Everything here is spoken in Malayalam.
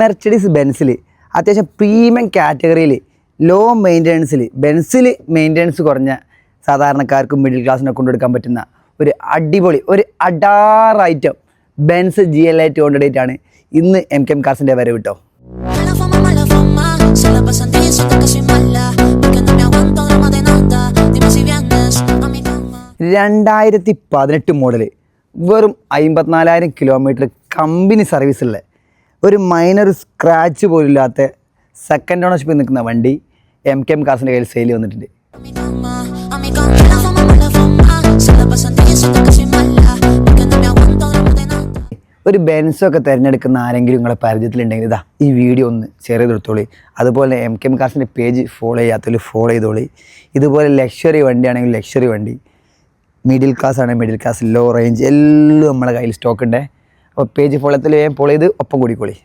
മെർച്ചഡീസ് ബെൻസിൽ അത്യാവശ്യം പ്രീമിയം കാറ്റഗറിയിൽ ലോ മെയിൻ്റനൻസിൽ ബെൻസിൽ മെയിൻ്റനൻസ് കുറഞ്ഞ സാധാരണക്കാർക്കും മിഡിൽ ക്ലാസ്സിനെ കൊണ്ടെടുക്കാൻ പറ്റുന്ന ഒരു അടിപൊളി ഒരു അഡാർ ഐറ്റം ബെൻസ് GLA 200 ആണ് ഇന്ന് MKM കാർസിൻ്റെ വരവ് കേട്ടോ. 2018 മോഡൽ വെറും 54,000 കിലോമീറ്റർ കമ്പനി സർവീസുള്ള ഒരു മൈനർ സ്ക്രാച്ച് പോലില്ലാത്ത സെക്കൻഡ് ഓണർഷിപ്പിൽ നിൽക്കുന്ന വണ്ടി MKM കാർസിൻ്റെ കയ്യിൽ സെയിൽ വന്നിട്ടുണ്ട്. ഒരു ബെൻസൊക്കെ തിരഞ്ഞെടുക്കുന്ന ആരെങ്കിലും നിങ്ങളെ പരിചയത്തിലുണ്ടെങ്കിൽ ഇതാ ഈ വീഡിയോ ഒന്ന് ഷെയർ ചെയ്തെടുത്തോളി. അതുപോലെ MKM കാർസിൻ്റെ പേജ് ഫോളോ ചെയ്യാത്തതിൽ ഫോളോ ചെയ്തോളി. ഇതുപോലെ ലക്ഷറി വണ്ടിയാണെങ്കിൽ ലക്ഷറി വണ്ടി, മിഡിൽ ക്ലാസ് ആണെങ്കിൽ മിഡിൽ ക്ലാസ്, ലോ റേഞ്ച് എല്ലാം നമ്മളെ കയ്യിൽ സ്റ്റോക്ക് ഉണ്ട്. അപ്പോൾ പേജ് ഫോളോ ചെയ്ത് ഒപ്പം കൂടിക്കോളി.